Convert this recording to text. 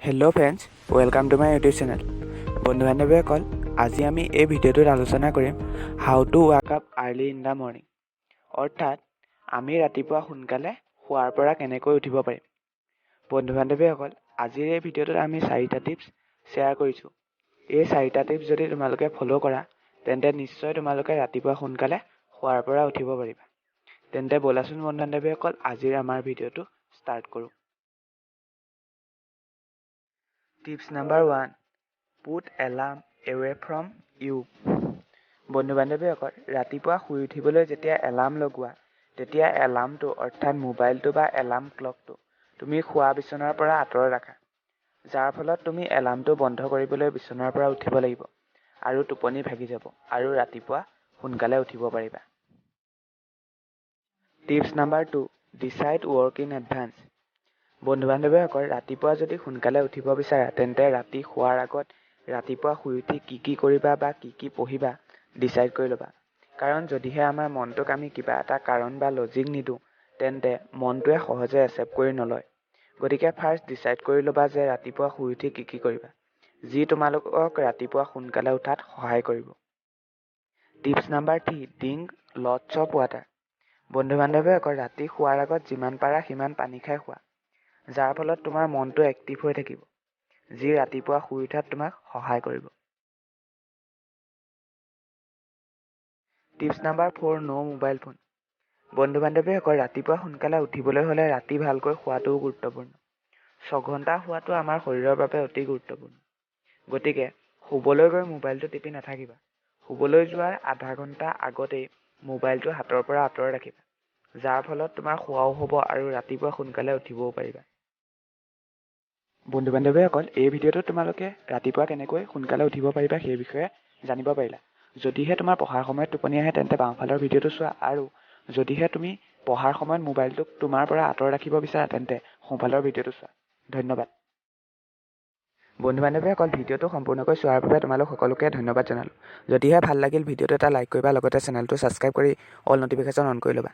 Hello' friends, welcome to my YouTube channel. বন্ধু বান্ধৱীসকল, আজি আমি এই ভিডিঅ'টোত আলোচনা কৰিম how to walk up early in the morning, অৰ্থাৎ আমি ৰাতিপুৱা সোনকালে শুৱাৰ পৰা কেনেকৈ উঠিব পাৰিম। বন্ধু বান্ধৱীসকল, আজিৰ এই ভিডিঅ'টোত আমি 4টা টিপছ শ্বেয়াৰ কৰিছোঁ। এই 4টা টিপছ যদি তোমালোকে ফ'ল' কৰা, তেন্তে নিশ্চয় তোমালোকে ৰাতিপুৱা সোনকালে শুৱাৰ পৰা উঠিব পাৰিবা। তেন্তে ব'লাচোন বন্ধু বান্ধৱীসকল, আজিৰ আমাৰ ভিডিঅ'টো ষ্টাৰ্ট কৰোঁ। Tips number 1, put alarm away from you. বন্ধু বান্ধৱীসকল, ৰাতিপুৱা শুই উঠিবলৈ যেতিয়া এলাৰ্ম লগোৱা, তেতিয়া এলাৰ্মটো অৰ্থাৎ মোবাইলটো বা এলাৰ্ম ক্লকটো তুমি শুৱা বিচনাৰ পৰা আঁতৰত ৰাখা, যাৰ ফলত তুমি এলাৰ্মটো বন্ধ কৰিবলৈ বিচনাৰ পৰা উঠিব লাগিব আৰু টোপনি ভাগি যাব আৰু ৰাতিপুৱা সোনকালে উঠিব পাৰিবা। Tips number 2, decide work in advance. বন্ধু বান্ধৱীসকল, ৰাতিপুৱা যদি সোনকালে উঠিব বিচাৰা, তেন্তে ৰাতি শুৱাৰ আগত ৰাতিপুৱা শুই উঠি কি কৰিবা বা কি পঢ়িবা ডিচাইড কৰি ল'বা। কাৰণ যদিহে আমাৰ মনটোক আমি কিবা এটা কাৰণ বা লজিক নিদিওঁ, তেন্তে মনটোৱে সহজে একচেপ্ট কৰি নলয়। গতিকে ফাৰ্ষ্ট ডিচাইড কৰি ল'বা যে ৰাতিপুৱা শুই উঠি কি কৰিবা, যি তোমালোকক ৰাতিপুৱা সোনকালে উঠাত সহায় কৰিব। Tips number 3, drink lots of water. বন্ধু বান্ধৱীসকল, ৰাতি শুৱাৰ আগত যিমান পাৰা সিমান পানী খাই শুৱা, যাৰ ফলত তোমাৰ মনটো এক্টিভ হৈ থাকিব, যি ৰাতিপুৱা শুই উঠাত তোমাক সহায় কৰিব। টিপছ নাম্বাৰ 4, ন' মোবাইল ফোন। বন্ধু বান্ধৱীসকল, ৰাতিপুৱা সোনকালে উঠিবলৈ হ'লে ৰাতি ভালকৈ শুৱাটোও গুৰুত্বপূৰ্ণ। 6 ঘণ্টা শুৱাটো আমাৰ শৰীৰৰ বাবে অতি গুৰুত্বপূৰ্ণ। গতিকে শুবলৈ গৈ মোবাইলটো টিপি নাথাকিবা। শুবলৈ যোৱাৰ আধা ঘণ্টা আগতেই মোবাইলটো হাতৰ পৰা আঁতৰত ৰাখিবা, যাৰ ফলত তোমাৰ শুৱাও হ'ব আৰু ৰাতিপুৱা সোনকালে উঠিবও পাৰিবা। বন্ধু বান্ধৱীসকল, এই ভিডিঅ'টোত তোমালোকে ৰাতিপুৱা কেনেকৈ সোনকালে উঠিব পাৰিবা সেই বিষয়ে জানিব পাৰিলা। যদিহে তোমাৰ পঢ়াৰ সময়ত টোপনি আহে, তেন্তে বাওঁফালৰ ভিডিঅ'টো চোৱা, আৰু যদিহে তুমি পঢ়াৰ সময়ত মোবাইলটোক তোমাৰ পৰা আঁতৰত ৰাখিব বিচাৰা, তেন্তে সোঁফালৰ ভিডিঅ'টো চোৱা। ধন্যবাদ। বন্ধু বান্ধৱীসকল, ভিডিঅ'টো সম্পূৰ্ণকৈ চোৱাৰ বাবে তোমালোক সকলোকে ধন্যবাদ জনালোঁ। যদিহে ভাল লাগিল, ভিডিঅ'টো এটা লাইক কৰিবা, লগতে চেনেলটো ছাবস্ক্ৰাইব কৰি অল ন'টিফিকেশ্যন অন কৰি ল'বা।